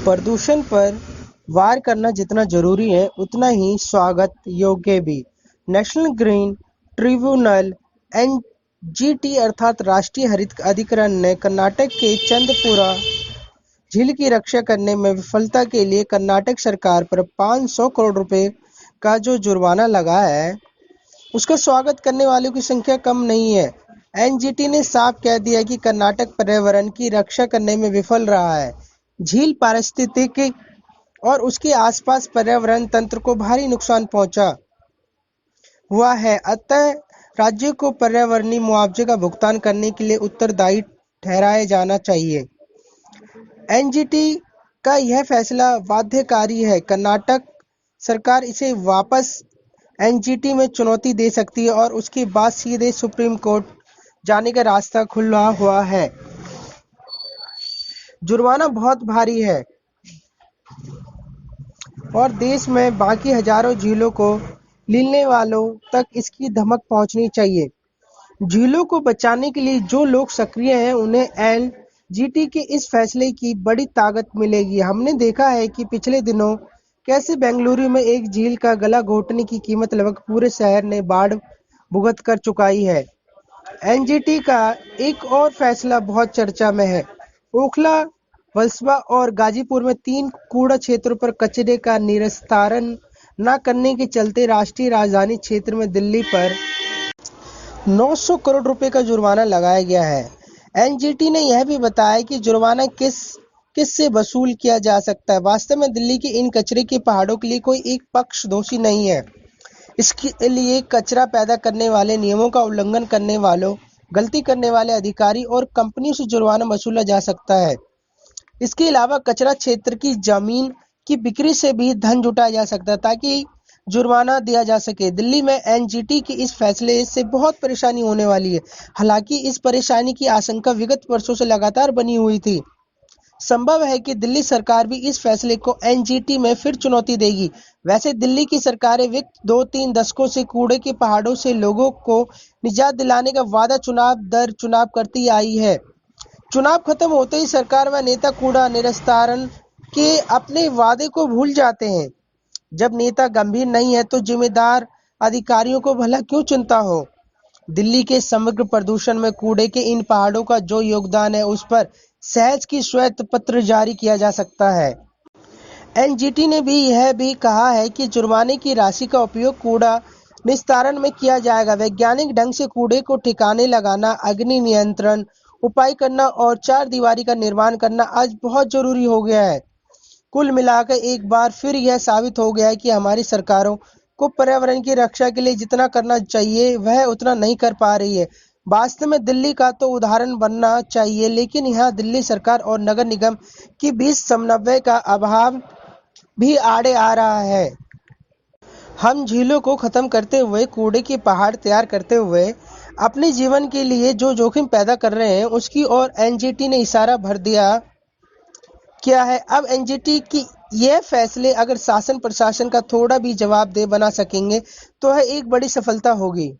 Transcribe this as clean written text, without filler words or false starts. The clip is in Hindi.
प्रदूषण पर वार करना जितना जरूरी है उतना ही स्वागत योग्य भी। नेशनल ग्रीन ट्रिब्यूनल एनजीटी अर्थात राष्ट्रीय हरित अधिकरण ने कर्नाटक के चंद्रपुरा झील की रक्षा करने में विफलता के लिए कर्नाटक सरकार पर 500 करोड़ रुपए का जो जुर्माना लगाया है उसका स्वागत करने वालों की संख्या कम नहीं है। एनजीटी ने साफ कह दिया कि कर्नाटक पर्यावरण की रक्षा करने में विफल रहा है। झील पारिस्थितिकी और उसके आसपास पर्यावरण तंत्र को भारी नुकसान पहुंचा हुआ है, अतः राज्य को पर्यावरणीय मुआवजे का भुगतान करने के लिए उत्तरदायी ठहराया जाना चाहिए। एनजीटी का यह फैसला बाध्यकारी है। कर्नाटक सरकार इसे वापस एनजीटी में चुनौती दे सकती है और उसके बाद सीधे सुप्रीम कोर्ट जाने का रास्ता खुला हुआ है। जुर्माना बहुत भारी है और देश में बाकी हजारों झीलों को लेने वालों तक इसकी धमक पहुंचनी चाहिए। झीलों को बचाने के लिए जो लोग सक्रिय हैं उन्हें एनजीटी के इस फैसले की बड़ी ताकत मिलेगी। हमने देखा है कि पिछले दिनों कैसे बेंगलुरु में एक झील का गला घोटने की कीमत लगभग पूरे शहर ने बाढ़ भुगत कर चुकाई है। एनजीटी का एक और फैसला बहुत चर्चा में है। ओखला, वलसबा और गाजीपुर में 3 कूड़ा क्षेत्रों पर कचरे का निस्तारण न करने के चलते राष्ट्रीय राजधानी क्षेत्र में दिल्ली पर 900 करोड़ रुपए का जुर्माना लगाया गया है। एनजीटी ने यह भी बताया कि जुर्माना किस से वसूल किया जा सकता है। वास्तव में दिल्ली के इन कचरे के पहाड़ों के लिए कोई एक पक्ष दोषी नहीं है। इसके लिए कचरा पैदा करने वाले, नियमों का उल्लंघन करने वालों, गलती करने वाले अधिकारी और कंपनियों से जुर्माना वसूला जा सकता है। इसके अलावा कचरा क्षेत्र की जमीन की बिक्री से भी धन जुटाया जा सकता है ताकि जुर्माना दिया जा सके। दिल्ली में एनजीटी के इस फैसले से बहुत परेशानी होने वाली है। हालांकि इस परेशानी की आशंका विगत वर्षों से लगातार बनी हुई थी। संभव है कि दिल्ली सरकार भी इस फैसले को एनजीटी में फिर चुनौती देगी। वैसे दिल्ली की सरकारें विगत 2-3 दशकों से कूड़े के पहाड़ों से लोगों को निजात दिलाने का वादा चुनाव दर चुनाव करती आई है। चुनाव खत्म होते ही सरकार व नेता कूड़ा निस्तारण के अपने वादे को भूल जाते हैं। जब नेता गंभीर नहीं है तो जिम्मेदार अधिकारियों को भला क्यों चिंता हो। दिल्ली के समग्र प्रदूषण में कूड़े के इन पहाड़ों का जो योगदान है उस पर सहज की श्वेत पत्र जारी किया जा सकता है। एनजीटी ने यह भी कहा है कि जुर्माने की राशि का उपयोग कूड़ा निस्तारण में किया जाएगा। वैज्ञानिक ढंग से कूड़े को ठिकाने लगाना, अग्नि नियंत्रण उपाय करना और चार दीवारी का निर्माण करना आज बहुत जरूरी हो गया है। कुल मिलाकर एक बार फिर यह साबित हो गया है कि हमारी सरकारों को पर्यावरण की रक्षा के लिए जितना करना चाहिए वह उतना नहीं कर पा रही है। वास्तव में दिल्ली का तो उदाहरण बनना चाहिए, लेकिन यहाँ दिल्ली सरकार और नगर निगम के बीच समन्वय का अभाव भी आड़े आ रहा है। हम झीलों को खत्म करते हुए, कूड़े के पहाड़ तैयार करते हुए अपने जीवन के लिए जो जोखिम पैदा कर रहे हैं उसकी ओर एनजीटी ने इशारा भर दिया क्या है। अब एनजीटी की यह फैसले अगर शासन प्रशासन का थोड़ा भी जवाबदेह बना सकेंगे तो यह एक बड़ी सफलता होगी।